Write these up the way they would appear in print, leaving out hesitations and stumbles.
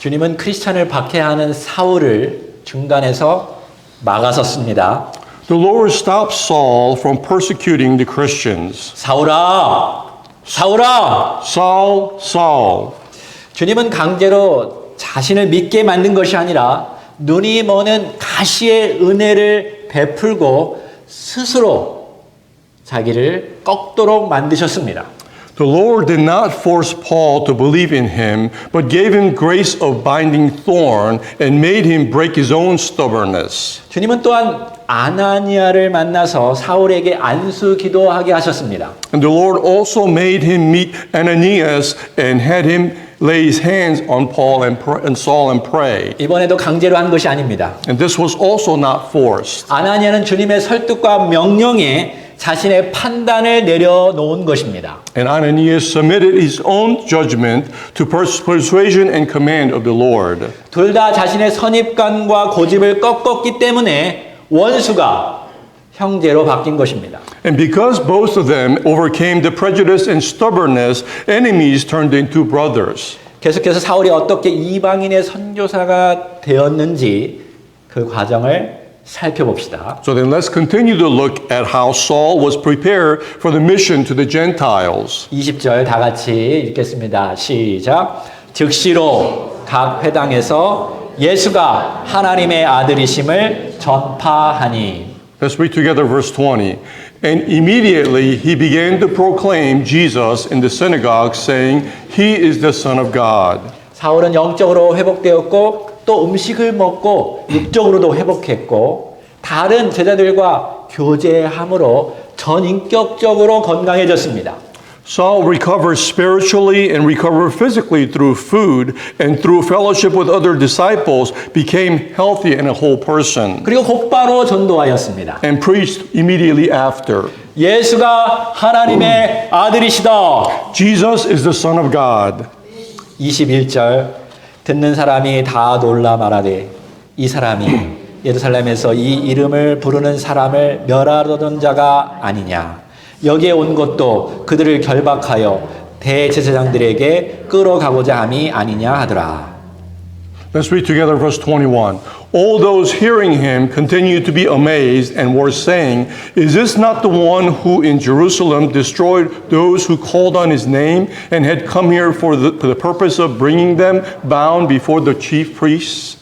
주님은 크리스찬을 박해하는 사울을 중간에서 막아섰습니다. The Lord stopped Saul from persecuting the Christians. 사울아, 사울아! Saul, Saul. 주님은 강제로 자신을 믿게 만든 것이 아니라 눈이 머는 가시의 은혜를 베풀고 스스로 자기를 꺾도록 만드셨습니다. The Lord did not force Paul to believe in him, but gave him grace of binding thorn and made him break his own stubbornness. 주님은 또한 아나니아를 만나서 사울에게 안수 기도하게 하셨습니다. And the Lord also made him meet Ananias and had him lay his hands on Paul and Saul and pray. 이번에도 강제로 한 것이 아닙니다. And this was also not forced. 아나니아는 주님의 설득과 명령에 자신의 판단을 내려놓은 것입니다. And Ananias submitted his own judgment to persuasion and command of the Lord. 둘 다 자신의 선입관과 고집을 꺾었기 때문에 원수가 형제로 바뀐 것입니다. And because both of them overcame the prejudice and stubbornness, enemies turned into brothers. 계속해서 사울이 어떻게 이방인의 선교사가 되었는지 그 과정을 살펴봅시다. So then let's continue to look at how Saul was prepared for the mission to the Gentiles. 20절 다 같이 읽겠습니다. 시작. 즉시로 각 회당에서 예수가 하나님의 아들이심을 전파하니. Let's read together verse 20. And immediately he began to proclaim Jesus in the synagogue, saying, He is the Son of God. 사울은 영적으로 회복되었고 또 음식을 먹고 육적으로도 회복했고 다른 제자들과 교제함으로 전인격적으로 건강해졌습니다. Saul recovered spiritually and recovered physically through food and through fellowship with other disciples became healthy and a whole person 그리고 곧바로 전도하였습니다. and preached immediately after. 예수가 하나님의 아들이시다. Jesus is the Son of God. 21절 듣는 사람이 다 놀라 말하되 이 사람이 예루살렘에서 이 이름을 부르는 사람을 멸하려던 자가 아니냐. 여기에 온 것도 그들을 결박하여 대제사장들에게 끌어가고자 함이 아니냐 하더라. Let's read together verse 21. All those hearing him continued to be amazed and were saying, Is this not the one who in Jerusalem destroyed those who called on his name and had come here for the purpose of bringing them bound before the chief priests?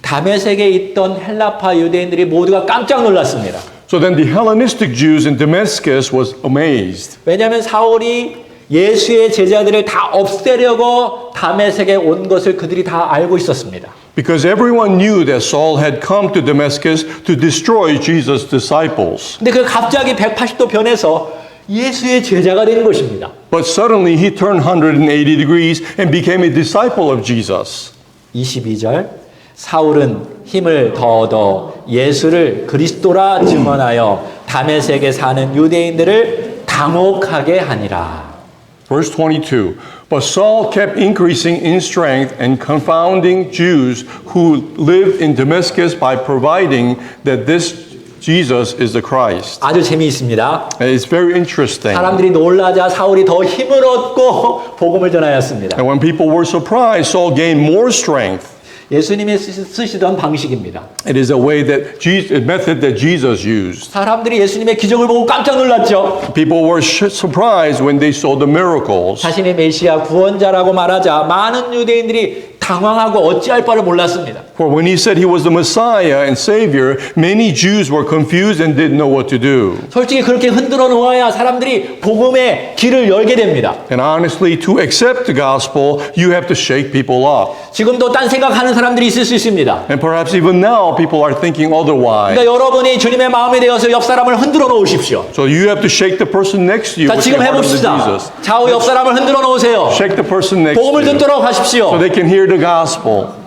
다메섹에 있던 헬라파 유대인들이 모두가 깜짝 놀랐습니다. So then the Hellenistic Jews in Damascus was amazed. 왜냐하면 사울이 예수의 제자들을 다 없애려고 다메섹에 온 것을 그들이 다 알고 있었습니다. Because everyone knew that Saul had come to Damascus to destroy Jesus' disciples. 근데 그 갑자기 180도 변해서 예수의 제자가 되는 것입니다. But suddenly he turned 180 degrees and became a disciple of Jesus. 22절 사울은 힘을 더 얻어 예수를 그리스도라 증언하여 다메섹에 사는 유대인들을 당혹하게 하니라. Verse 22. But Saul kept increasing in strength and confounding Jews who lived in Damascus by providing that this Jesus is the Christ. 아주 재미있습니다. And it's very interesting. 사람들이 놀라자 사울이 더 힘을 얻고 복음을 전하였습니다. And when people were surprised, Saul gained more strength. 예수님이 쓰시던 방식입니다. It is a way that a method that Jesus used. 사람들이 예수님의 기적을 보고 깜짝 놀랐죠. People were surprised when they saw the miracles. 자신의 메시아 구원자라고 말하자 많은 유대인들이 당황하고 어찌할 바를 몰랐습니다. For when he said he was the Messiah and Savior, many Jews were confused and didn't know what to do. 솔직히 그렇게 흔들어 놓아야 사람들이 복음의 길을 열게 됩니다. And honestly, to accept the gospel, you have to shake people up. 지금도 딴 생각하는 사람들이 있을 수 있습니다. And perhaps even now, people are thinking otherwise. 그러니까 여러분이 주님의 마음에 대해서 옆 사람을 흔들어 놓으십시오. So you have to shake the person next to you 자, with 지금 your heart unto 해봅시다. Jesus. 좌우 옆 사람을 흔들어 놓으세요. Shake the person next to 복음을 you 듣도록 하십시오. so they can hear the gospel.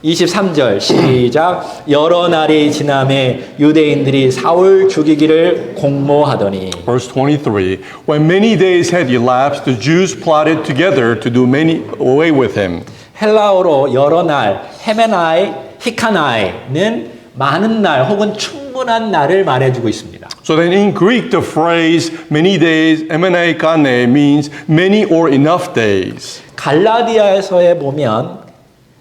23절 시작. 여러 날이 지남에 유대인들이 사울 죽이기를 공모하더니. Verse 23. When many days had elapsed, the Jews plotted together to do many away with him. 헬라어로 여러 날, 헤메나이, 히카나이는 많은 날 혹은 충분한 날을 말해주고 있습니다. So then in Greek, the phrase many days, emenai kane, means many or enough days. 갈라디아에서에 보면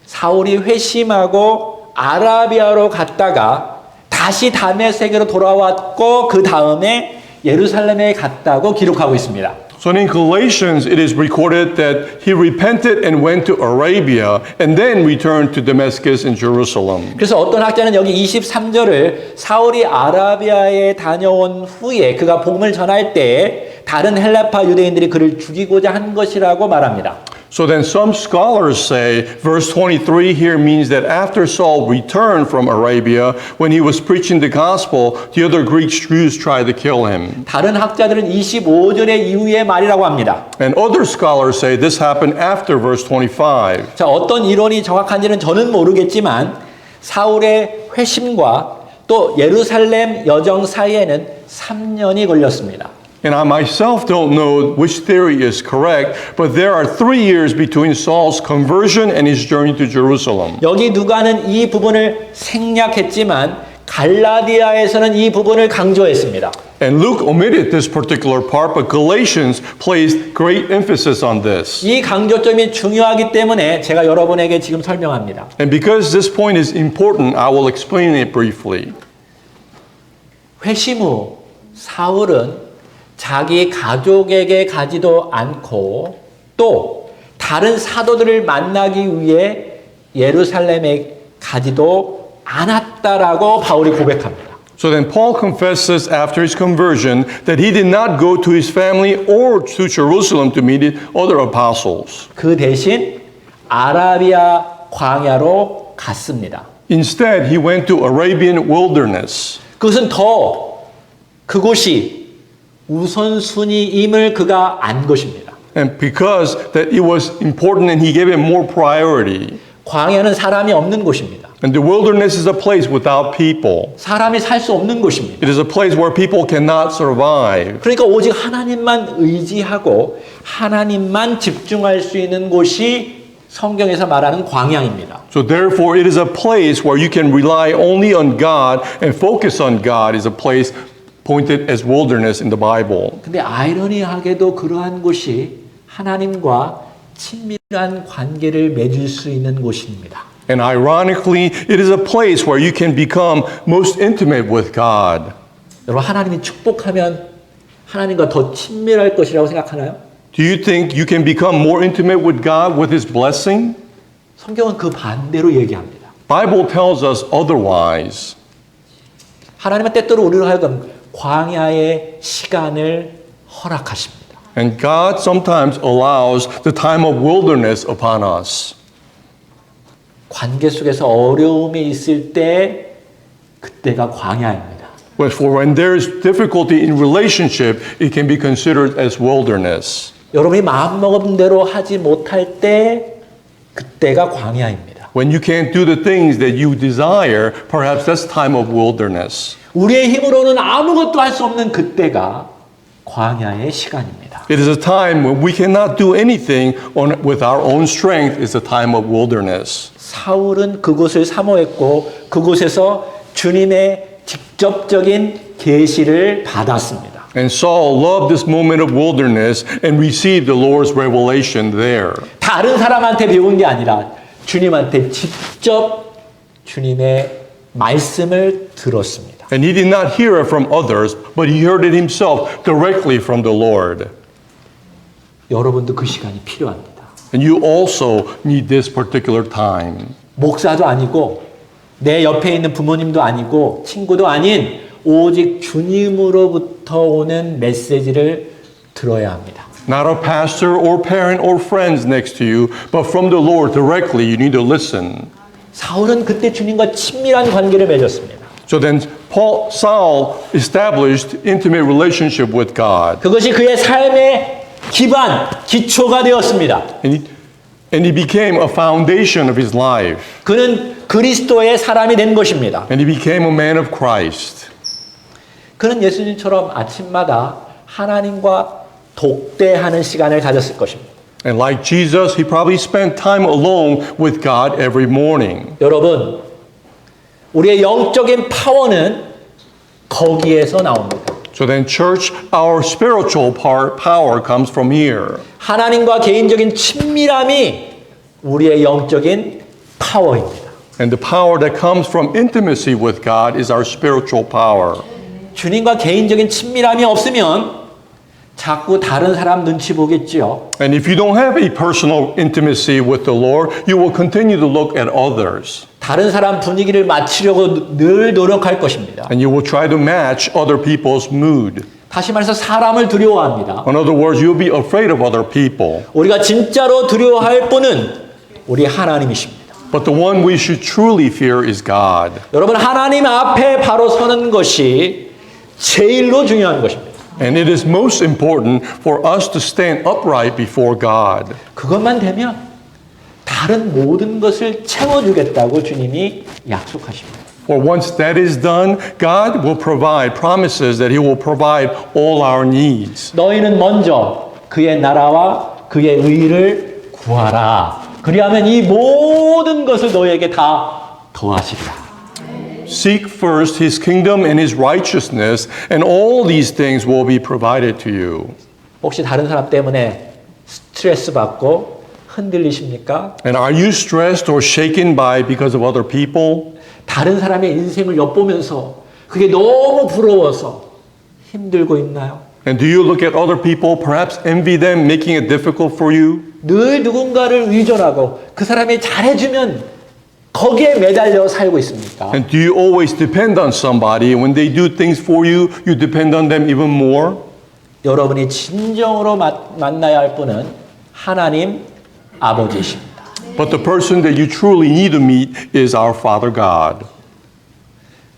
사울이 회심하고 아라비아로 갔다가 다시 다메섹으로 돌아왔고 그 다음에 예루살렘에 갔다고 기록하고 있습니다. So in Galatians, it is recorded that he repented and went to Arabia and then returned to Damascus and Jerusalem. 그래서 어떤 학자는 여기 23절을 사울이 아라비아에 다녀온 후에 그가 복음을 전할 때에 다른 헬라파 유대인들이 그를 죽이고자 한 것이라고 말합니다. So then some scholars say verse 23 here means that after Saul returned from Arabia, when he was preaching the gospel, the other Greek Jews tried to kill him. 다른 학자들은 25절의 이후의 말이라고 합니다. And other scholars say this happened after verse 25. 자, 어떤 이론이 정확한지는 저는 모르겠지만 사울의 회심과 또 예루살렘 여정 사이에는 3년이 걸렸습니다. And I myself don't know which theory is correct, but there are 3 years between Saul's conversion and his journey to Jerusalem. 여기 누가는 이 부분을 생략했지만 갈라디아에서는 이 부분을 강조했습니다. And Luke omitted this particular part, but Galatians placed great emphasis on this. 이 강조점이 중요하기 때문에 제가 여러분에게 지금 설명합니다. And because this point is important, I will explain it briefly. 회심 후 사울은 자기 가족에게 가지도 않고 또 다른 사도들을 만나기 위해 예루살렘에 가지도 않았다라고 바울이 고백합니다. So then Paul confesses after his conversion that he did not go to his family or to Jerusalem to meet other apostles. 그 대신 아라비아 광야로 갔습니다. Instead, he went to Arabian wilderness. 그것은 더 그곳이 우선순위임을 그가 안 것입니다. And because that it was important and he gave it more priority. 광야는 사람이 없는 곳입니다. And the wilderness is a place without people. 사람이 살 수 없는 곳입니다. It is a place where people cannot survive. 그러니까 오직 하나님만 의지하고 하나님만 집중할 수 있는 곳이 성경에서 말하는 광야입니다. So therefore it is a place where you can rely only on God and focus on God is a place pointed as wilderness in the Bible. 근데 아이러니하게도 그러한 곳이 하나님과 친밀한 관계를 맺을 수 있는 곳입니다. And ironically, it is a place where you can become most intimate with God. 여러분 하나님이 축복하면 하나님과 더 친밀할 것이라고 생각하나요? Do you think you can become more intimate with God with His blessing? 성경은 그 반대로 얘기합니다. Bible tells us otherwise. 하나님은 때때로 우리로 하여금 광야의 시간을 허락하십니다. And God sometimes allows the time of wilderness upon us. 관계 속에서 어려움이 있을 때 그때가 광야입니다. But for when there is difficulty in relationship, it can be considered as wilderness. 여러분이 마음먹은 대로 하지 못할 때 그때가 광야입니다. When you can't do the things that you desire, perhaps that's time of wilderness. 우리의 힘으로는 아무것도 할 수 없는 그때가 광야의 시간입니다. It is a time when we cannot do anything with our own strength. It's a time of wilderness. 사울은 그곳을 사모했고 그곳에서 주님의 직접적인 계시를 받았습니다. And Saul loved this moment of wilderness and received the Lord's revelation there. 다른 사람한테 배운 게 아니라 주님한테 직접 주님의 말씀을 들었습니다. And he did not hear it from others, but he heard it himself directly from the Lord. 여러분도 그 시간이 필요합니다. And you also need this particular time. 목사도 아니고 내 옆에 있는 부모님도 아니고 친구도 아닌 오직 주님으로부터 오는 메시지를 들어야 합니다. Not a pastor or parent or friends next to you, but from the Lord directly you need to listen. 사울은 그때 주님과 친밀한 관계를 맺었습니다. So then Saul established intimate relationship with God. 그것이 그의 삶의 기반, 기초가 되었습니다. And he became a foundation of his life. 그는 그리스도의 사람이 된 것입니다. And he became a man of Christ. 그는 예수님처럼 아침마다 하나님과 독대하는 시간을 가졌을 것입니다. And like Jesus, he probably spent time alone with God every morning. 여러분, 우리의 영적인 파워는 거기에서 나옵니다. So then church, our spiritual power comes from here. 하나님과 개인적인 친밀함이 우리의 영적인 파워입니다. And the power that comes from intimacy with God is our spiritual power. 주님과 개인적인 친밀함이 없으면 자꾸 다른 사람 눈치 보겠지요. And if you don't have a personal intimacy with the Lord, you will continue to look at others. 다른 사람 분위기를 맞추려고 늘 노력할 것입니다. And you will try to match other people's mood. 다시 말해서 사람을 두려워합니다. In other words, you'll be afraid of other people. 우리가 진짜로 두려워할 분은 우리 하나님이십니다. But the one we should truly fear is God. 여러분, 하나님 앞에 바로 서는 것이 제일로 중요한 것입니다. And it is most important for us to stand upright before God. 그것만 되면 다른 모든 것을 채워주겠다고 주님이 약속하십니다. For once that is done, God will provide promises that He will provide all our needs. 너희는 먼저 그의 나라와 그의 의를 구하라. 그리하면 이 모든 것을 너희에게 다 더하시리라. Seek first His kingdom and His righteousness, and all these things will be provided to you. 혹시 다른 사람 때문에 스트레스 받고 흔들리십니까? And are you stressed or shaken because of other people? 다른 사람의 인생을 엿보면서 그게 너무 부러워서 힘들고 있나요? And do you look at other people, perhaps envy them, making it difficult for you? 늘 누군가를 의존하고 그 사람이 잘해주면 거기에 매달려 살고 있습니까? And do you always depend on somebody? When they do things for you, you depend on them even more? 여러분이 진정으로 만나야 할 분은 하나님 아버지이십니다. But the person that you truly need to meet is our Father God.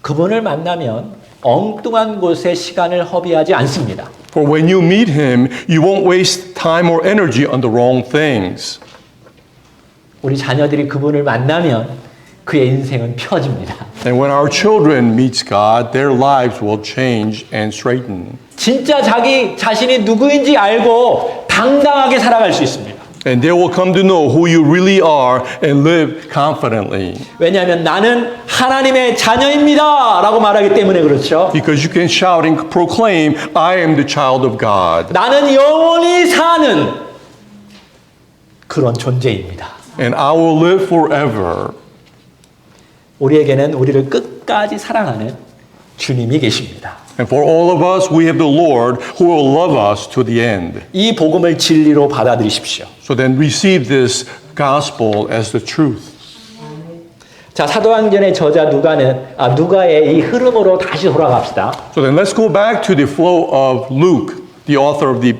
그분을 만나면 엉뚱한 곳에 시간을 허비하지 않습니다. For when you meet Him, you won't waste time or energy on the wrong things. 우리 자녀들이 그분을 만나면 그의 인생은 펴집니다. And when our children meet God, their lives will change and straighten. 진짜 자기 자신이 누구인지 알고 당당하게 살아갈 수 있습니다. And they will come to know who you really are and live confidently. 왜냐하면 나는 하나님의 자녀입니다 라고 말하기 때문에 그렇죠. Because you can shout and proclaim, I am the child of God. 나는 영원히 사는 그런 존재입니다. And I will live forever. 우리에게는 우리를 끝까지 사랑하는 주님이 계십니다. And for all of us, we have the Lord who will love us to the end. 이 복음을 진리로 받아들이십시오. So then receive this gospel as the truth. 자, 사도행전의 저자 누가의 이 흐름으로 다시 돌아갑시다. So then let's go back to the flow of Luke, the author of the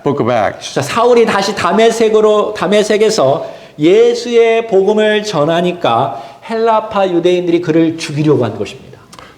book of Acts. 자, 사울이 다시 다메섹에서 예수의 복음을 전하니까 헬라파 유대인들이 그를 죽이려고 한 것입니다.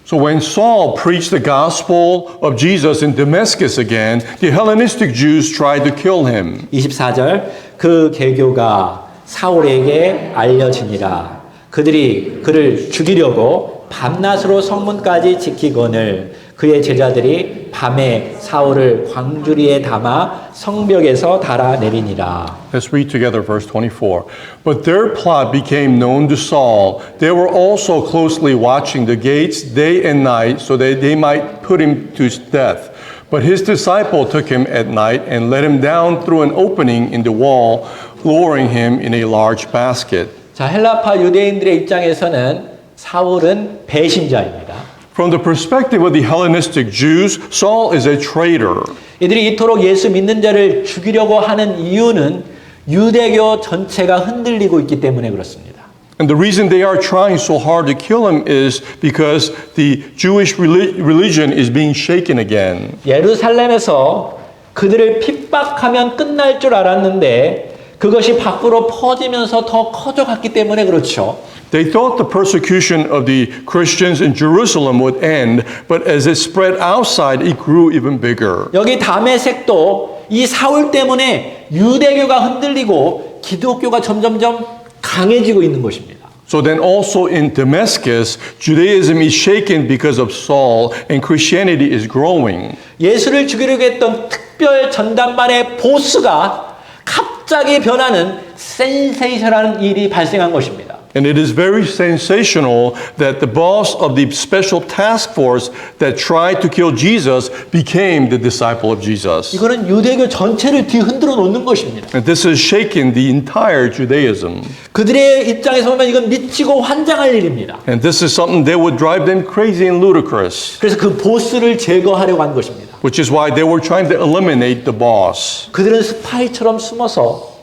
So when Saul preached the gospel of Jesus in Damascus again, the Hellenistic Jews tried to kill him. 24절 그 계교가 사울에게 알려지니라. 그들이 그를 죽이려고 밤낮으로 성문까지 지키거늘 그의 제자들이 밤에 사울을 광주리에 담아 성벽에서 달아내리니라. Let's read together verse 24. But their plot became known to Saul. They were also closely watching the gates day and night so that they might put him to death. But his disciple took him at night and let him down through an opening in the wall, lowering him in a large basket. 자, 헬라파 유대인들의 입장에서는 사울은 배신자입니다. From the perspective of the Hellenistic Jews, Saul is a traitor. 이들이 이토록 예수 믿는 자를 죽이려고 하는 이유는 유대교 전체가 흔들리고 있기 때문에 그렇습니다. And the reason they are trying so hard to kill him is because the Jewish religion is being shaken again. 예루살렘에서 그들을 핍박하면 끝날 줄 알았는데 그것이 밖으로 퍼지면서 더 커져갔기 때문에 그렇죠. They thought the persecution of the Christians in Jerusalem would end, but as it spread outside, it grew even bigger. 여기 다메섹도 이 사울 때문에 유대교가 흔들리고 기독교가 점점점 강해지고 있는 것입니다. So then also in Damascus, Judaism is shaken because of Saul and Christianity is growing. 예수를 죽이려고 했던 특별 전담반의 보스가 갑자기 변하는 센세이션한 일이 발생한 것입니다. And it is very sensational that the boss of the special task force that tried to kill Jesus became the disciple of Jesus. 이거는 유대교 전체를 뒤흔들어 놓는 것입니다. And this has shaken the entire Judaism. 그들의 입장에서 보면 이건 미치고 환장할 일입니다. And this is something that would drive them crazy and ludicrous, 그래서 그 보스를 제거하려고 한 것입니다. which is why they were trying to eliminate the boss. 그들은 스파이처럼 숨어서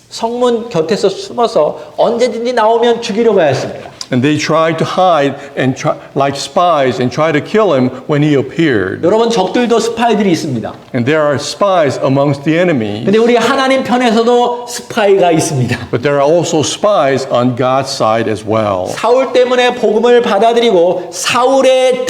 성문 곁에서 숨어서 언제든지 나오면 죽이려고 했습니다. And they tried to hide and like spies and try to kill him when he appeared. 여러분 적들도 스파이들이 있습니다. And there are spies amongst the enemy, 근데 우리 하나님 편에서도 스파이가 있습니다. but there are also spies on God's side as well. 사울 때문에 복음을 받아들이고 사울의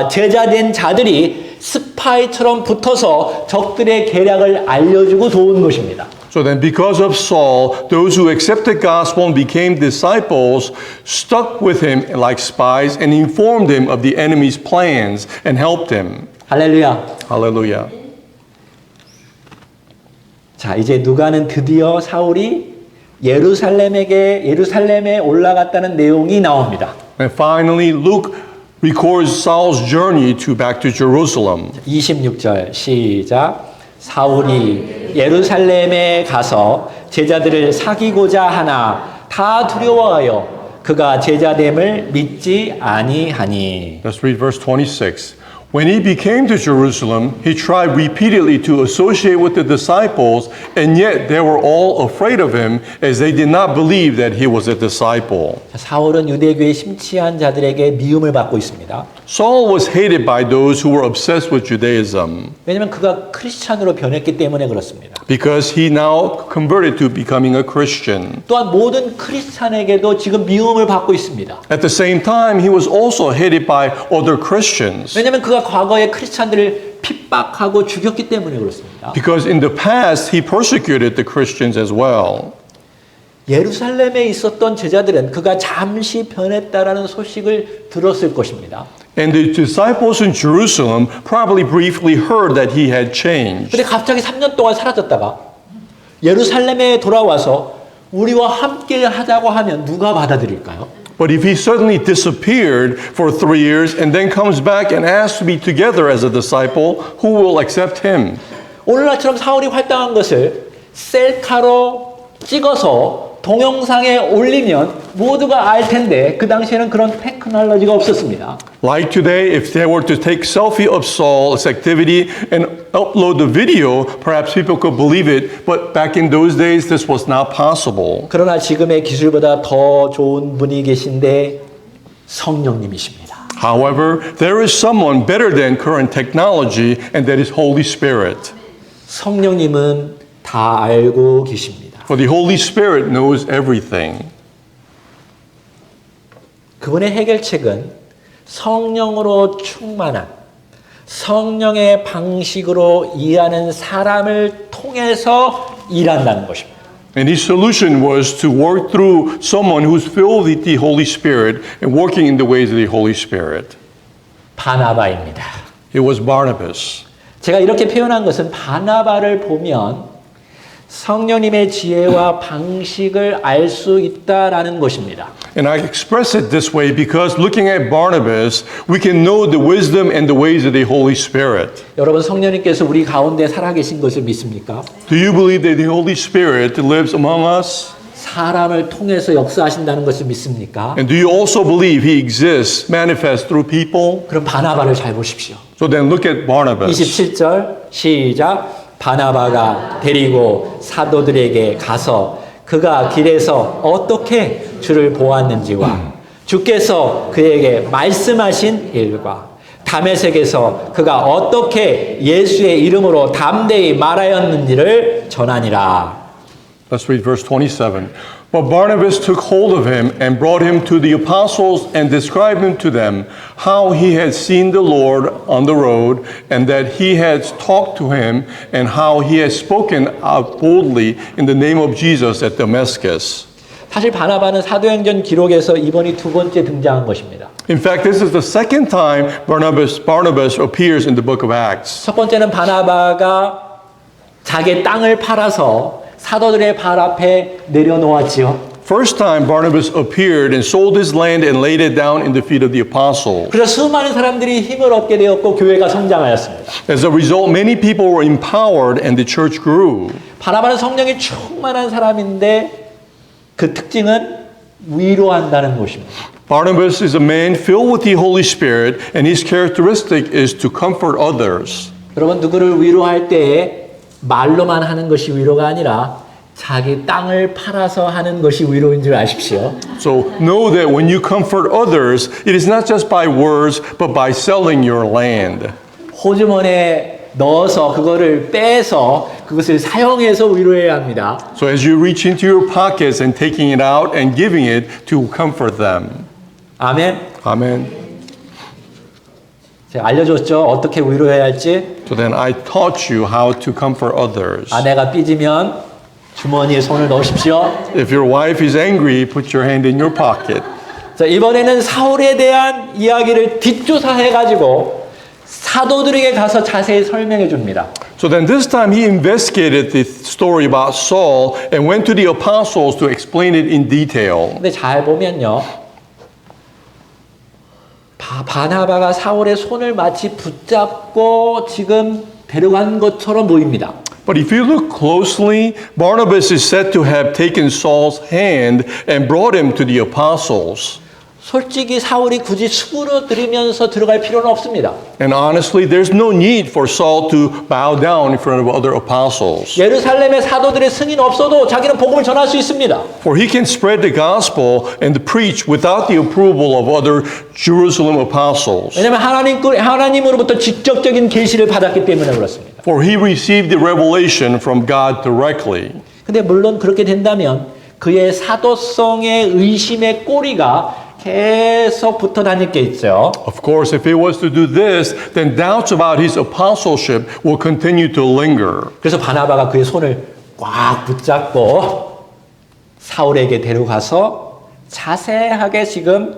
제자된 자들이 스파이처럼 붙어서 적들의 계략을 알려주고 도운 것입니다. So then because of Saul, those who accepted gospel and became disciples stuck with him like spies and informed him of the enemy's plans and helped him. 할렐루야. Hallelujah. 자, 이제 누가는 드디어 사울이 예루살렘에 올라갔다는 내용이 나옵니다. And finally, Luke records Saul's journey back to Jerusalem. 26절 시작. 사울이 예루살렘에 가서 제자들을 사귀고자 하나 다 두려워하여 그가 제자됨을 믿지 아니하니. Let's read verse 26. When he became to Jerusalem, he tried repeatedly to associate with the disciples, and yet they were all afraid of him, as they did not believe that he was a disciple. 사울은 유대교에 심취한 자들에게 미움을 받고 있습니다. Saul was hated by those who were obsessed with Judaism, 왜냐하면 그가 크리스찬으로 변했기 때문에 그렇습니다. because he now converted to becoming a Christian. 또한 모든 크리스찬에게도 지금 미움을 받고 있습니다. At the same time, he was also hated by other Christians, 왜냐하면 그가 과거에 크리스찬들을 핍박하고 죽였기 때문에 그렇습니다. because in the past he persecuted the Christians as well. 예루살렘에 있었던 제자들은 그가 잠시 변했다라는 소식을 들었을 것입니다. And the disciples in Jerusalem probably briefly heard that he had changed. 근데 갑자기 3년 동안 사라졌다가 예루살렘에 돌아와서 우리와 함께 하자고 하면 누가 받아들일까요? But if he suddenly disappeared for 3 years and then comes back and asks to be together as a disciple, who will accept him? 오늘날처럼 사울이 활동한 것을 셀카로 찍어서 동영상에 올리면 모두가 알 텐데 그 당시에는 그런 테크놀로지가 없었습니다. Like today, if they were to take selfie of Saul's activity and upload the video, perhaps people could believe it. But back in those days, this was not possible. 그러나 지금의 기술보다 더 좋은 분이 계신데 성령님이십니다. However, there is someone better than current technology, and that is Holy Spirit. 성령님은 다 알고 계십니다. For the Holy Spirit knows everything. 그분의 해결책은 성령으로 충만한 성령의 방식으로 일하는 사람을 통해서 일한다는 것입니다. And his solution was to work through someone who's filled with the Holy Spirit and working in the ways of the Holy Spirit. 바나바입니다. It was Barnabas. 제가 이렇게 표현한 것은 바나바를 보면 성령님의 지혜와 방식을 알 수 있다라는 것입니다. And I express it this way because looking at Barnabas, we can know the wisdom and the ways of the Holy Spirit. 여러분 성령님께서 우리 가운데 살아계신 것을 믿습니까? Do you believe that the Holy Spirit lives among us? 사람을 통해서 역사하신다는 것을 믿습니까? And do you also believe he exists, manifests through people? 그럼 바나바를 잘 보십시오. So then look at Barnabas. 27절 시작. 바나바가 데리고 사도들에게 가서 그가 길에서 어떻게 주를 보았는지와 주께서 그에게 말씀하신 일과 다메섹에서 그가 어떻게 예수의 이름으로 담대히 말하였는지를 전하니라. Let's read verse 27. But Barnabas took hold of him and brought him to the apostles and described him to them how he had seen the Lord on the road and that he had talked to him and how he had spoken out boldly in the name of Jesus at Damascus. 사실 바나바는 사도행전 기록에서 이번이 두 번째 등장한 것입니다. In fact, this is the second time Barnabas appears in the book of Acts. 첫 번째는 바나바가 자기 땅을 팔아서 사도들의 발 앞에 내려놓았지요. First time Barnabas appeared and sold his land and laid it down in the feet of the apostles. 그래서 수많은 사람들이 힘을 얻게 되었고 교회가 성장하였습니다. As a result, many people were empowered and the church grew. 바나바는 성령이 충만한 사람인데 그 특징은 위로한다는 것입니다. Barnabas is a man filled with the Holy Spirit, and his characteristic is to comfort others. 여러분 누구를 위로할 때에 말로만 하는 것이 위로가 아니라 자기 땅을 팔아서 하는 것이 위로인 줄 아십시오. So know that when you comfort others, it is not just by words, but by selling your land. 호주머니에 넣어서 그거를 빼서 그것을 사용해서 위로해야 합니다. So as you reach into your pockets and taking it out and giving it to comfort them. 아멘. Amen. 제가 알려줬죠. 어떻게 위로해야 할지. So then I taught you how to comfort others. 아내가 삐지면 주머니에 손을 넣으십시오. If your wife is angry, put your hand in your pocket. 자, 이번에는 사울에 대한 이야기를 뒷조사해가지고 사도들에게 가서 자세히 설명해 줍니다. So then this time he investigated the story about Saul and went to the apostles to explain it in detail. 근데 잘 보면요. 바나바가 사울의 손을 마치 붙잡고 지금 데려간 것처럼 보입니다. But if you look closely, Barnabas is said to have taken Saul's hand and brought him to the apostles. 솔직히 사울이 굳이 수그러들으면서 들어갈 필요는 없습니다. And honestly, there's no need for Saul to bow down in front of other apostles. 예루살렘의 사도들의 승인 없어도 자기는 복음을 전할 수 있습니다. For he can spread the gospel and preach without the approval of other Jerusalem apostles. 왜냐하면 하나님으로부터 직접적인 계시를 받았기 때문에 그렇습니다. For he received the revelation from God directly. 근데 물론 그렇게 된다면 그의 사도성의 의심의 꼬리가 계속 붙어 다닐 게 있죠. Of course, if he was to do this, then doubts about his apostleship will continue to linger. 그래서 바나바가 그의 손을 꽉 붙잡고 사울에게 데려가서 자세하게 지금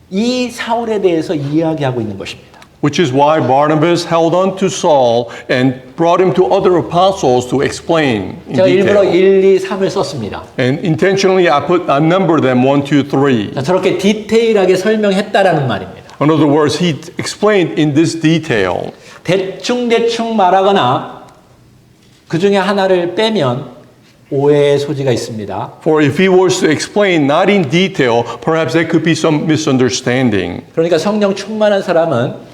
이 사울에 대해서 이야기하고 있는 것입니다. Which is why Barnabas held on to Saul and brought him to other apostles to explain in 제가 일부러 detail. 1, 2, 3을 썼습니다. And intentionally I numbered them 1, 2, 3. 자, 저렇게 디테일하게 설명했다라는 말입니다. In other words, he explained in this detail. 대충 말하거나 그 중에 하나를 빼면 오해의 소지가 있습니다. For if he was to explain not in detail, perhaps there could be some misunderstanding. 그러니까 성령 충만한 사람은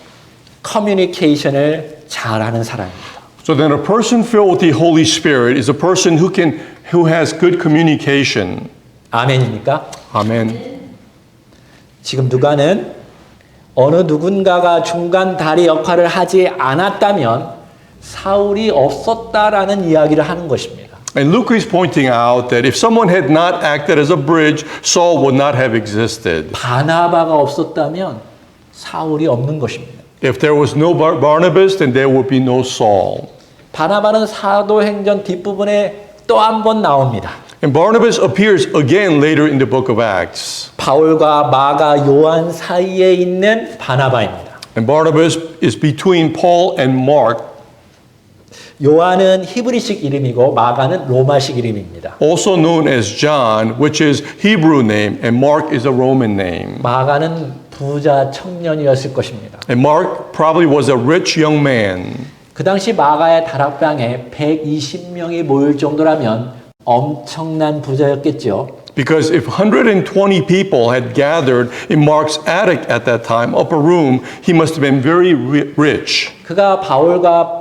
커뮤니케이션을 잘하는 사람입니다. So then a person filled with the Holy Spirit is a person who has good communication. 아멘입니까? Amen. 지금 누가는 어느 누군가가 중간 다리 역할을 하지 않았다면 사울이 없었다라는 이야기를 하는 것입니다. And Luke is pointing out that if someone had not acted as a bridge, Saul would not have existed. 바나바가 없었다면 사울이 없는 것입니다. If there was no Barnabas, then there would be no Saul. 바나바는 사도행전 뒷부분에 또 한 번 나옵니다. And Barnabas appears again later in the book of Acts. 바울과 마가 요한 사이에 있는 바나바입니다. And Barnabas is between Paul and Mark. 요한은 히브리식 이름이고 마가는 로마식 이름입니다. Also known as John, which is Hebrew name, and Mark is a Roman name. 마가는 부자 청년이었을 것입니다. And Mark probably was a rich young man. 그 당시 마가의 다락방에 120명이 모일 정도라면 엄청난 부자였겠죠. Because if 120 people had gathered in Mark's attic at that time, upper room, he must have been very rich. 그가 바울과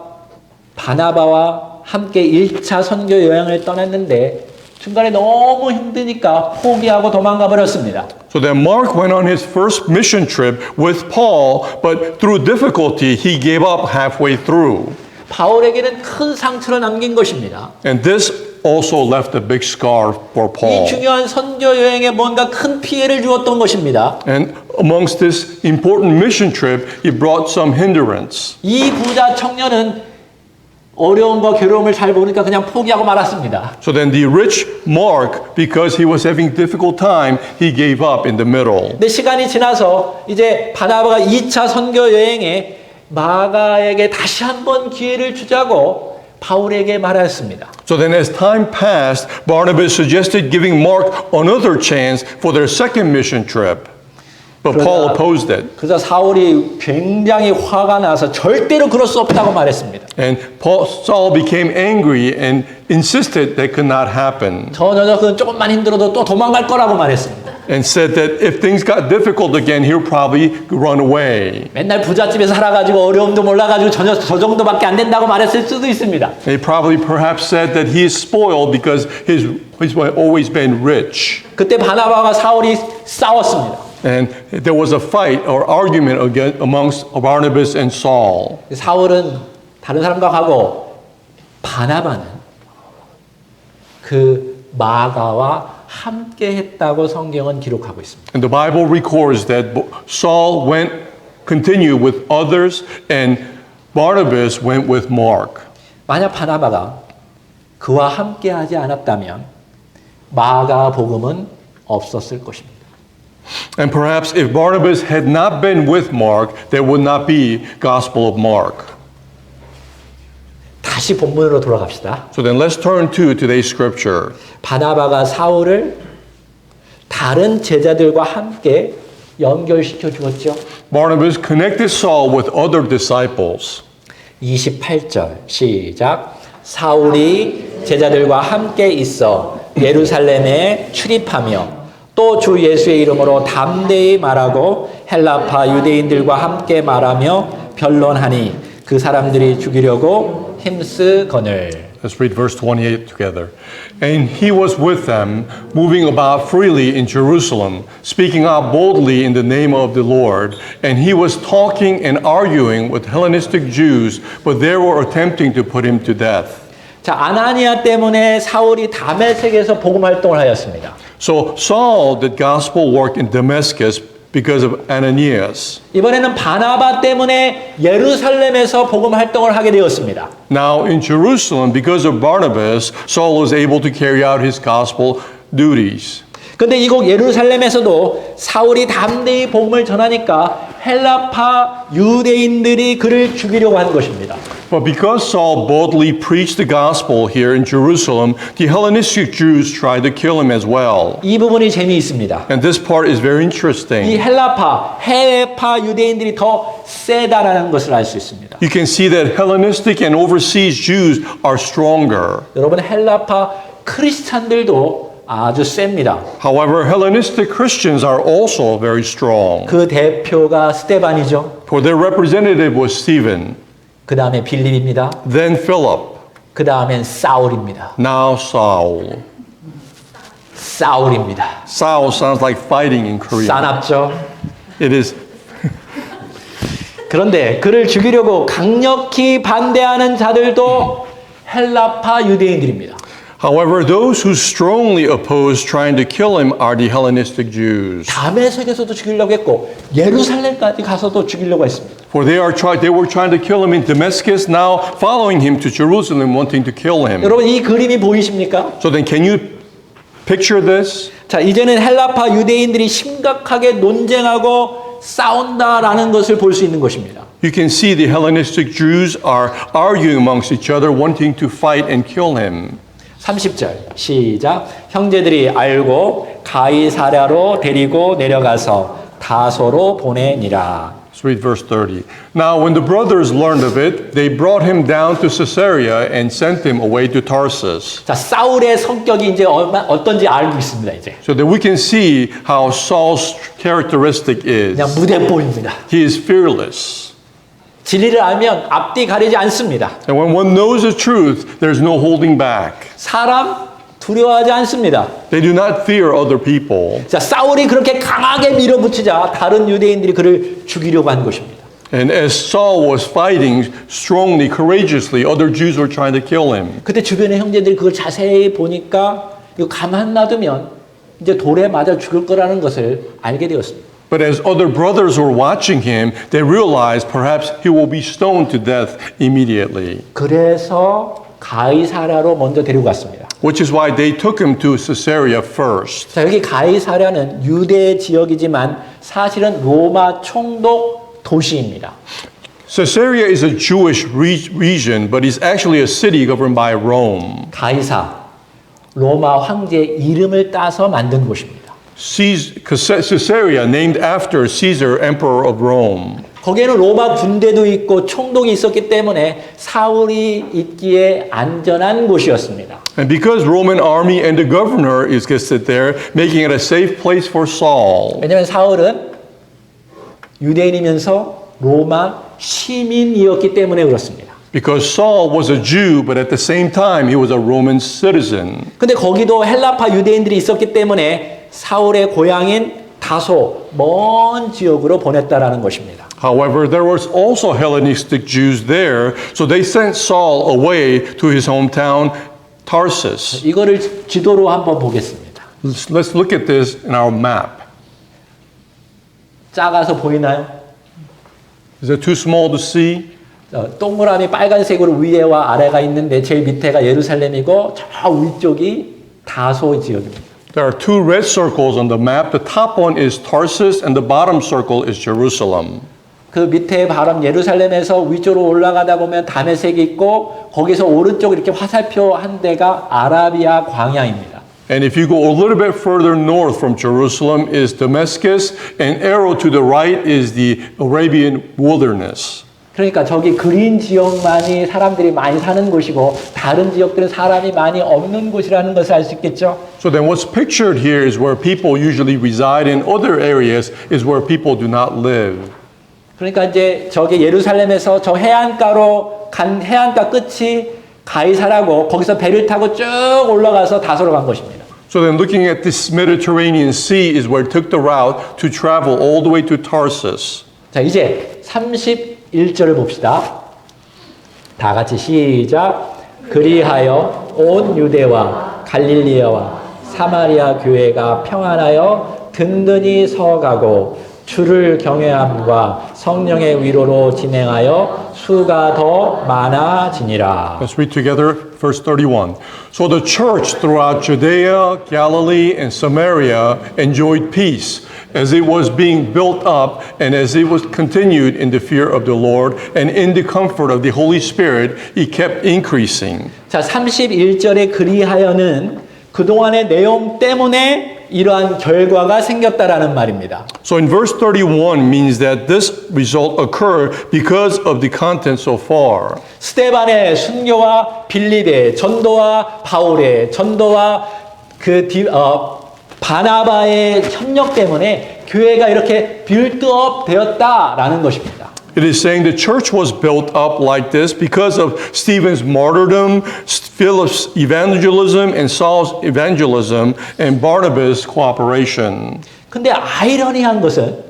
바나바와 함께 1차 선교 여행을 떠났는데 중간에 너무 힘드니까 포기하고 도망가 버렸습니다. So then Mark went on his first mission trip with Paul, but through difficulty, he gave up halfway through. 바울에게는 큰 상처를 남긴 것입니다. And this also left a big scar for 이 Paul. 중요한 선교 여행에 뭔가 큰 피해를 주었던 것입니다. And amongst this important mission trip, he brought some hindrance. 이 부자 청년은 어려움과 괴로움을 잘 보니까 그냥 포기하고 말았습니다. So then the rich Mark, because he was having difficult time, he gave up in the middle. 근데 시간이 지나서 이제 바나바가 2차 선교 여행에 마가에게 다시 한번 기회를 주자고 바울에게 말하였습니다. So then as time passed, Barnabas suggested giving Mark another chance for their second mission trip. But Paul opposed it. 그래서 사울이 굉장히 화가 나서 절대로 그럴 수 없다고 말했습니다. And Saul became angry and insisted that could not happen. 저 녀석은 조금만 힘들어도 또 도망갈 거라고 말했습니다. And said that if things got difficult again, he'll probably run away. 맨날 부잣집에서 살아가지고 어려움도 몰라가지고 저 정도밖에 안 된다고 말했을 수도 있습니다. They probably perhaps said that he is spoiled because he's always been rich. 그때 바나바와 사울이 싸웠습니다. And there was a fight or argument amongst Barnabas and Saul. 사울은 다른 사람과 가고 바나바는 그 마가와 함께 했다고 성경은 기록하고 있습니다. And the Bible records that Saul continued with others and Barnabas went with Mark. 만약 바나바가 그와 함께 하지 않았다면 마가 복음은 없었을 것입니다. And perhaps if Barnabas had not been with Mark, there would not be Gospel of Mark. 다시 본문으로 돌아갑시다. So then let's turn to today's scripture. 바나바가 사울을 다른 제자들과 함께 연결시켜 주었죠. Barnabas connected Saul with other disciples. 28절 시작. 사울이 제자들과 함께 있어 예루살렘에 출입하며 또 주 예수의 이름으로 담대히 말하고 헬라파 유대인들과 함께 말하며 변론하니 그 사람들이 죽이려고 힘쓰거늘. Let's read verse 28 together. And he was with them, moving about freely in Jerusalem, speaking out boldly in the name of the Lord. And he was talking and arguing with Hellenistic Jews, but they were attempting to put him to death. 자, 아나니아 때문에 사울이 다메섹에서 복음 활동을 하였습니다. So Saul did gospel work in Damascus because of Ananias. 이번에는 바나바 때문에 예루살렘에서 복음 활동을 하게 되었습니다. Now in Jerusalem, because of Barnabas, Saul was able to carry out his gospel duties. 근데 이곳 예루살렘에서도 사울이 담대히 복음을 전하니까 헬라파 유대인들이 그를 죽이려고 한 것입니다. But because Saul boldly preached the gospel here in Jerusalem, the Hellenistic Jews tried to kill him as well. 이 부분이 재미있습니다. And this part is very 이 interesting. 해외파 유대인들이 더 세다라는 것을 알 수 있습니다. You can see that Hellenistic and overseas Jews are stronger. 여러분 헬라파 크리스찬들도 아주 셉니다. However, Hellenistic Christians are also very strong. 그 대표가 스테반이죠. For their representative was Stephen, 그 다음에 빌립입니다. then Philip, 그 다음엔 사울입니다. now Saul. 사울입니다. Saul sounds like fighting in Korean. 싸납죠. It is. 그런데 그를 죽이려고 강력히 반대하는 자들도 헬라파 유대인들입니다. However, those who strongly oppose trying to kill him are the Hellenistic Jews. 다메섹에서도 죽이려고 했고 예루살렘까지 가서도 죽이려고 했습니다. For they were trying to kill him in Damascus, now following him to Jerusalem, wanting to kill him. 여러분 이 그림이 보이십니까? So then can you picture this? 자, 이제는 헬라파 유대인들이 심각하게 논쟁하고 싸운다라는 것을 볼 수 있는 것입니다. You can see the Hellenistic Jews are arguing amongst each other, wanting to fight and kill him. 30절 시작. 형제들이 알고 가이사랴로 데리고 내려가서 다소로 보내니라. Let's read verse 30. Now when the brothers learned of it, they brought him down to Caesarea and sent him away to Tarsus. 자, 사울의 성격이 이제 어떤지 알고 있습니다, 이제. So that we can see how Saul's characteristic is. 그냥 무대뽀입니다. He is fearless. 진리를 알면 앞뒤 가리지 않습니다. And when one knows the truth, there's no holding back. 사람 두려워하지 않습니다. They do not fear other people. 자, 사울이 그렇게 강하게 밀어붙이자 다른 유대인들이 그를 죽이려고 한 것입니다. And as Saul was fighting strongly, courageously, other Jews were trying to kill him. 그때 주변의 형제들이 그걸 자세히 보니까 이거 가만 놔두면 이제 돌에 맞아 죽을 거라는 것을 알게 되었습니다. But as other brothers were watching him, they realized perhaps he will be stoned to death immediately. 그래서 가이사랴로 먼저 데리고 갔습니다. Which is why they took him to Caesarea first. 자, 여기 가이사랴는 유대 지역이지만 사실은 로마 총독 도시입니다. Caesarea is a Jewish region, but it's actually a city governed by Rome. 가이사, 로마 황제의 이름을 따서 만든 곳입니다. Caesarea, named after Caesar, emperor of Rome. 거기에는 로마 군대도 있고 총독이 있었기 때문에 사울이 있기에 안전한 곳이었습니다. And because Roman army and the governor is listed there, making it a safe place for Saul. 왜냐하면 사울은 유대인이면서 로마 시민이었기 때문에 그렇습니다. Because Saul was a Jew, but at the same time he was a Roman citizen. 근데 거기도 헬라파 유대인들이 있었기 때문에 사울의 고향인 다소 먼 지역으로 보냈다라는 것입니다. However, there was also Hellenistic Jews there, so they sent Saul away to his hometown, Tarsus. 이거를 지도로 한번 보겠습니다. Let's look at this in our map. 작아서 보이나요? Is it too small to see? 동그라미 빨간색으로 위에와 아래가 있는데 제일 밑에가 예루살렘이고 저 위쪽이 다소 지역입니다. There are two red circles on the map. The top one is Tarsus and the bottom circle is Jerusalem. 그 밑에 바로 예루살렘에서 위쪽으로 올라가다 보면 다메섹이 있고 거기서 오른쪽 이렇게 화살표 한 데가 아라비아 광야입니다. And if you go a little bit further north from Jerusalem is Damascus, and arrow to the right is the Arabian wilderness. 그러니까 저기 그린 지역만이 사람들이 많이 사는 곳이고 다른 지역들은 사람이 많이 없는 곳이라는 것을 알 수 있겠죠. So then what's pictured here is where people usually reside, and other areas is where people do not live. 그러니까 이제 저기 예루살렘에서 저 해안가로 간 해안가 끝이 가이사라고 거기서 배를 타고 쭉 올라가서 다소로 간 것입니다. So then looking at this Mediterranean Sea is where it took the route to travel all the way to Tarsus. 자, 이제 31절을 봅시다. 다 같이 시작. 그리하여 온 유대와 갈릴리아와 사마리아 교회가 평안하여 든든히 서가고 주를 경외함과 성령의 위로로 진행하여 수가 더 많아지니라. Let's read together verse 31. So the church throughout Judea, Galilee, and Samaria enjoyed peace as it was being built up and as it was continued in the fear of the Lord and in the comfort of the Holy Spirit, it kept increasing. 자, 31절에 그리하여는 그동안의 내용 때문에 이러한 결과가 생겼다라는 말입니다. So in verse 31 means that this result occurred because of the content so far. 스데반의 순교와 빌립의 전도와 바울의 전도와 바나바의 협력 때문에 교회가 이렇게 빌드업 되었다라는 것입니다. It is saying the church was built up like this because of Stephen's martyrdom, Philip's evangelism, and Saul's evangelism, and Barnabas' cooperation. 근데 아이러니한 것은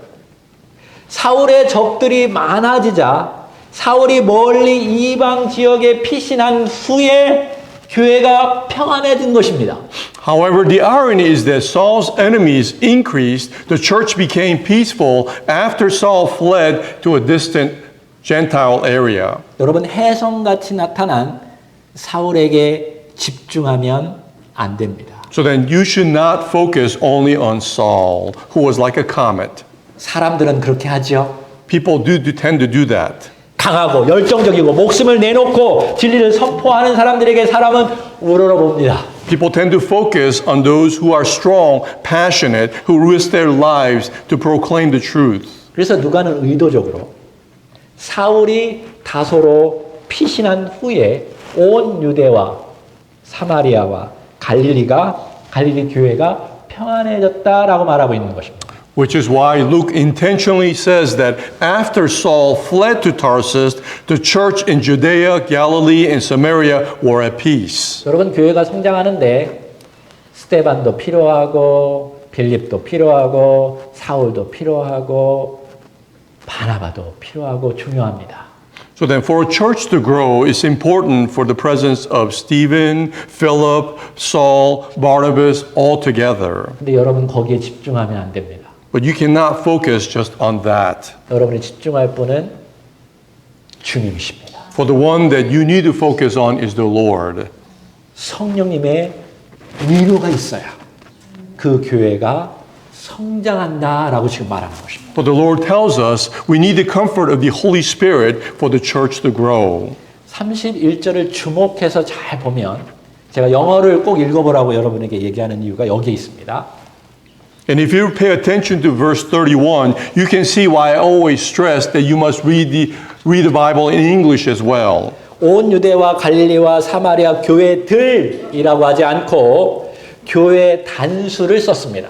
사울의 적들이 많아지자 사울이 멀리 이방 지역에 피신한 후에 교회가 평안해진 것입니다. However, the irony is that Saul's enemies increased, the church became peaceful after Saul fled to a distant Gentile area. 여러분, 혜성같이 나타난 사울에게 집중하면 안 됩니다. So then you should not focus only on Saul, who was like a comet. 사람들은 그렇게 하죠. People do tend to do that. 강하고 열정적이고 목숨을 내놓고 진리를 선포하는 사람들에게 사람은 우러러봅니다. People tend to focus on those who are strong, passionate, who risk their lives to proclaim the truth. 그래서 누가는 의도적으로 사울이 다소로 피신한 후에 온 유대와 사마리아와 갈릴리 교회가 평안해졌다라고 말하고 있는 것입니다. Which is why Luke intentionally says that after Saul fled to Tarsus, the church in Judea, Galilee, and Samaria were at peace. 여러분, 교회가 성장하는데 스데반도 필요하고 빌립도 필요하고 사울도 필요하고 바나바도 필요하고 중요합니다. So then for a church to grow, it's important for the presence of Stephen, Philip, Saul, Barnabas all together. 근데 여러분 거기에 집중하면 안 됩니다. But you cannot focus just on that. 여러분이 집중할 분은 주님이십니다. For the one that you need to focus on is the Lord. 성령님의 위로가 있어야 그 교회가 성장한다라고 지금 말하는 것입니다. But the Lord tells us we need the comfort of the Holy Spirit for the church to grow. 31절을 주목해서 잘 보면 제가 영어를 꼭 읽어보라고 여러분에게 얘기하는 이유가 여기에 있습니다. And if you pay attention to verse 31, you can see why I always stress that you must read the Bible in English as well. 온 유대와 갈릴리와 사마리아 교회들이라고 하지 않고 교회 단수를 썼습니다.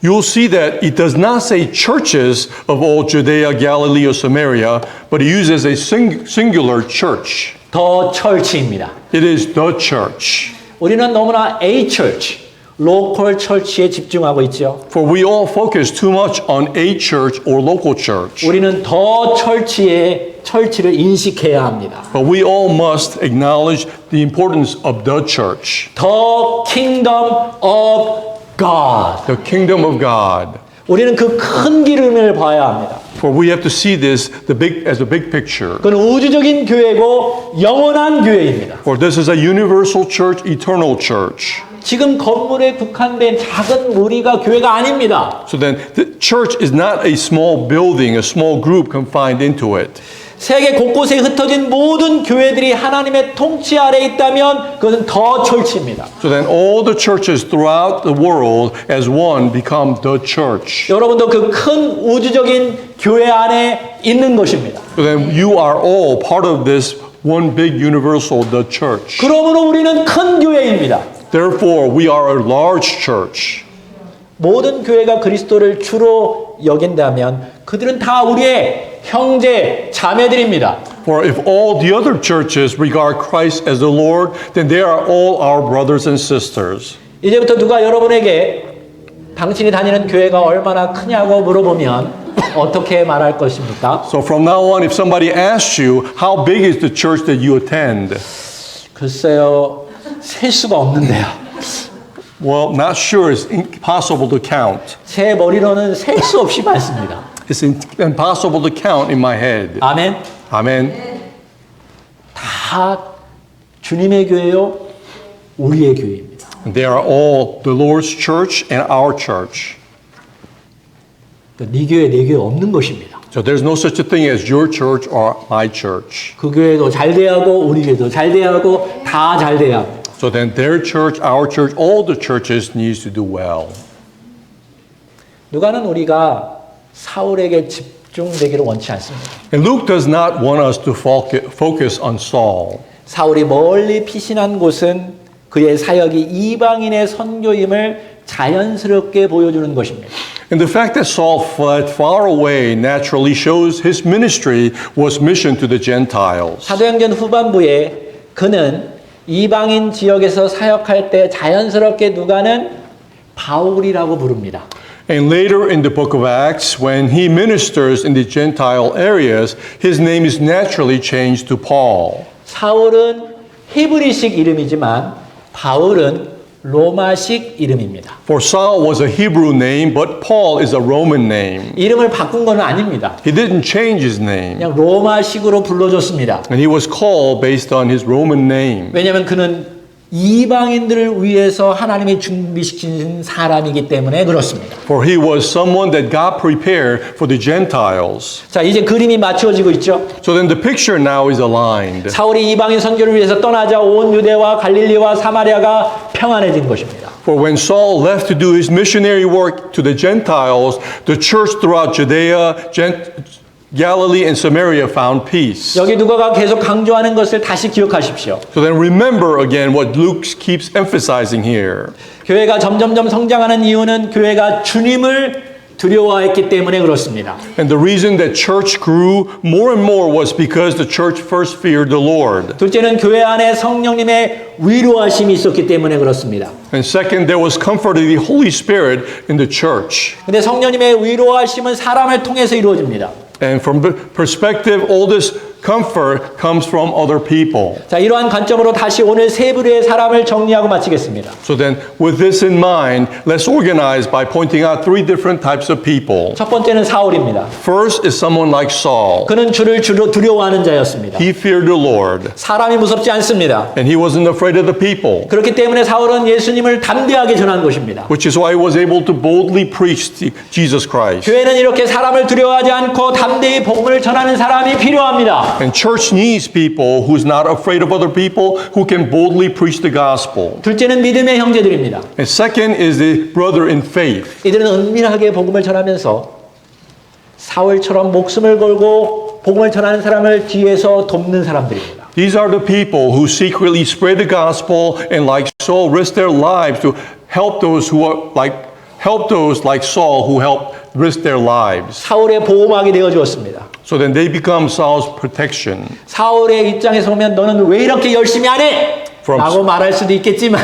You'll see that it does not say churches of all Judea, Galilee, or Samaria, but it uses a singular church. 더 철치입니다. It is the church. 우리는 너무나 A church, 로컬 철치에 집중하고 있죠. For we all focus too much on a church or local church. 우리는 더 철치를 인식해야 합니다. But we all must acknowledge the importance of the church, The kingdom of God. the kingdom of God. 우리는 그 큰 기름을 봐야 합니다. For we have to see this as a big picture. 그건 우주적인 교회고 영원한 교회입니다. For this is a universal church, eternal church. 지금 건물에 국한된 작은 무리가 교회가 아닙니다. So then the church is not a small building, a small group confined into it. 세계 곳곳에 흩어진 모든 교회들이 하나님의 통치 아래 있다면 그것은 더 철치입니다. So then all the churches throughout the world as one become the church. 여러분도 그 큰 우주적인 교회 안에 있는 것입니다. So then you are all part of this one big universal, the church. 그러므로 우리는 큰 교회입니다. Therefore, we are a large church. 모든 교회가 그리스도를 주로 여긴다면 그들은 다 우리의 형제, 자매들입니다. For if all the other churches regard Christ as the Lord, then they are all our brothers and sisters. 이제부터 누가 여러분에게 당신이 다니는 교회가 얼마나 크냐고 물어보면 어떻게 말할 것입니까? So from now on, if somebody asks you, how big is the church that you attend? 글쎄요, 셀 수가 없는데요. Well, not sure. It's impossible to count. 제 머리로는 셀 수 없이 많습니다. It's impossible to count in my head. 아멘. Amen. 다 주님의 교회요, 우리의 교회입니다. They are all the Lord's church and our church. 네 교회, 내 교회 없는 것입니다. So there's no such a thing as your church or my church. 그 교회도 잘 돼야 하고 우리 교회도 잘 돼야 하고 다 잘 돼야 합니다. So then their church, our church, all the churches needs to do well. 누가는 우리가 사울에게 집중되기를 원치 않습니다. And Luke does not want us to focus on Saul. 사울이 멀리 피신한 곳은 그의 사역이 이방인의 선교임을 자연스럽게 보여주는 것입니다. And the fact that Saul fled far away naturally shows his ministry was mission to the Gentiles. 사도행전 후반부에 그는 이방인 지역에서 사역할 때 자연스럽게 누가는 바울이라고 부릅니다. And later in the book of Acts, when he ministers in the Gentile areas, his name is naturally changed to Paul. 사울은 히브리식 이름이지만 바울은 로마식 이름입니다. For Saul was a Hebrew name, but Paul is a Roman name. 이름을 바꾼 건 아닙니다. He didn't change his name, 그냥 로마식으로 불러줬습니다. and he was called based on his Roman name. 왜냐하면 그는 이방인들을 위해서 하나님이 준비시킨 사람이기 때문에 그렇습니다. For he was someone that God prepared for the Gentiles. 자, 이제 그림이 맞추어지고 있죠. So then the picture now is aligned. 사울이 이방인 선교를 위해서 떠나자 온 유대와 갈릴리와 사마리아가 평안해진 것입니다. For when Saul left to do his missionary work to the Gentiles, the church throughout Judea, Galilee, and Samaria found peace. 여기 누가가 계속 강조하는 것을 다시 기억하십시오. So then remember again what Luke keeps emphasizing here. 교회가 점점점 성장하는 이유는 교회가 주님을 두려워했기 때문에 그렇습니다. And the reason that church grew more and more was because the church first feared the Lord. 둘째는 교회 안에 성령님의 위로하심이 있었기 때문에 그렇습니다. And second, there was comfort of the Holy Spirit in the church. 근데 성령님의 위로하심은 사람을 통해서 이루어집니다. And from the perspective, all this comfort comes from other people. 자, 이러한 관점으로 다시 오늘 세 부류의 사람을 정리하고 마치겠습니다. So then, with this in mind, let's organize by pointing out three different types of people. 첫 번째는 사울입니다. First is someone like Saul. 그는 주를 두려워하는 자였습니다. He feared the Lord, 사람이 무섭지 않습니다. and he wasn't afraid of the people, 그렇기 때문에 사울은 예수님을 담대하게 전한 것입니다. which is why he was able to boldly preach Jesus Christ. 교회는 이렇게 사람을 두려워하지 않고 담대히 복음을 전하는 사람이 필요합니다. And church needs people who's not afraid of other people, who can boldly preach the gospel. 둘째는 믿음의 형제들입니다. And second is the brother in faith. 이들은 은밀하게 복음을 전하면서 사울처럼 목숨을 걸고 복음을 전하는 사람을 뒤에서 돕는 사람들입니다. These are the people who secretly spread the gospel and like Saul risk their lives to help those like Saul who helped risk their lives. 사울의 보호막이 되어 주었습니다. So then they become Saul's protection. 사울의 입장에서 보면 너는 왜 이렇게 열심히 안 해? From- 라고 말할 수도 있겠지만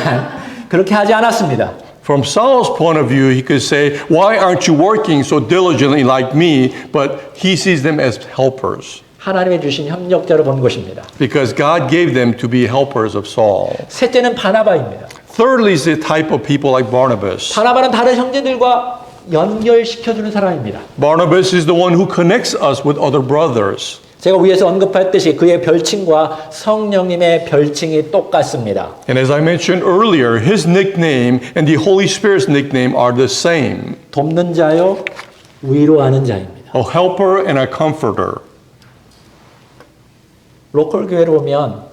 그렇게 하지 않았습니다. From Saul's point of view, he could say, "Why aren't you working so diligently like me?" But he sees them as helpers 하나님의 주신 협력자로 본 것입니다. because God gave them to be helpers of Saul. 셋째는 바나바입니다. Thirdly is the type of people like Barnabas. 바나바는 다른 형제들과 연결시켜주는 사람입니다. Barnabas is the one who connects us with other brothers. 제가 위에서 언급했듯이 그의 별칭과 성령님의 별칭이 똑같습니다. And as I mentioned earlier, his nickname and the Holy Spirit's nickname are the same, 돕는 자요, 위로하는 자입니다. a helper and a comforter. 로컬 교회로 보면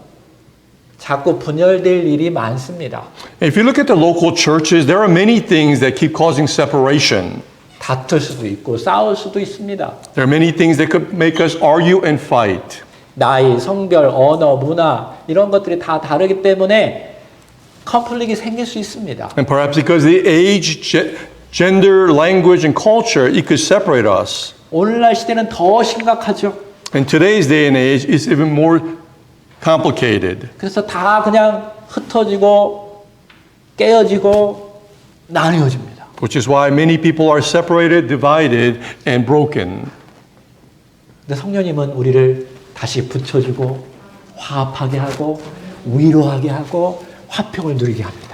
자꾸 분열될 일이 많습니다. If you look at the local churches, there are many things that keep causing separation. 다툴 수도 있고 싸울 수도 있습니다. There are many things that could make us argue and fight. 나이, 성별, 언어, 문화 이런 것들이 다 다르기 때문에 컨플릭이 생길 수 있습니다. And perhaps because of the age, gender, language, and culture, it could separate us. 오늘날 시대는 더 심각하죠. In today's day and age, it's even more complicated. 그래서 다 그냥 흩어지고 깨어지고 나뉘어집니다. Which is why many people are separated, divided, and broken. 근데 성령님은 우리를 다시 붙여주고 화합하게 하고 위로하게 하고 화평을 누리게 합니다.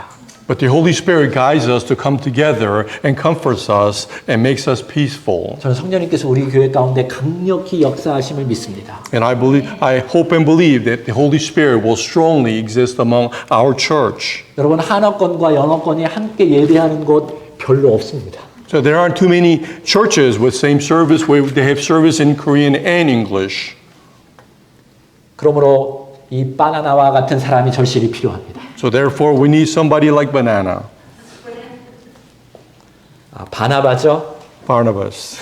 But the Holy Spirit guides us to come together and comforts us and makes us peaceful. 저는 성령님께서 우리 교회 가운데 강력히 역사하심을 믿습니다. And I hope and believe that the Holy Spirit will strongly exist among our church. 여러분 한어권과 영어권이 함께 예배하는 곳 별로 없습니다. So there aren't too many churches with same service where they have service in Korean and English. 그러므로 이 바나나와 같은 사람이 절실히 필요합니다. So therefore we need somebody like Banana, 바나바죠. Barnabas.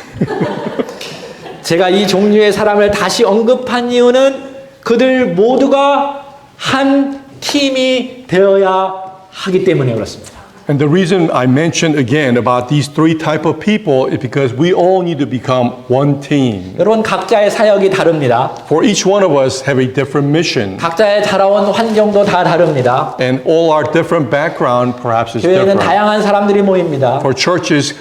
제가 이 종류의 사람을 다시 언급한 이유는 그들 모두가 한 팀이 되어야 하기 때문에 그렇습니다. And the reason I mentioned again about these three type of people is because we all need to become one team. 여러분 각자의 사역이 다릅니다. For each one of us have a different mission. 각자의 자라온 환경도 다 다릅니다. And all our different background perhaps is 교회는 different. 다양한 사람들이 모입니다. For churches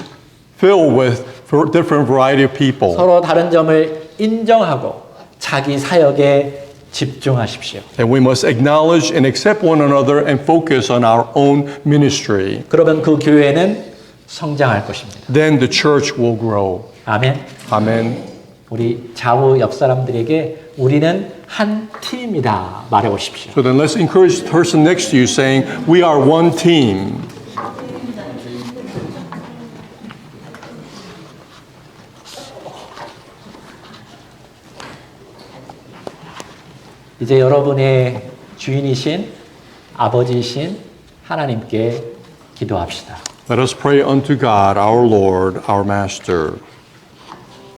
filled with different variety of people. 서로 다른 점을 인정하고 자기 사역에 집중하십시오. And we must acknowledge and accept one another and focus on our own ministry. 그러면 그 교회는 성장할 것입니다. Then the church will grow. 아멘. Amen. 우리 좌우 옆 사람들에게 우리는 한 팀입니다. 말해 보십시오. So then let's encourage the person next to you saying, we are one team. 이제 여러분의 주인이신 아버지이신 하나님께 기도합시다. Let us pray unto God, our Lord, our Master.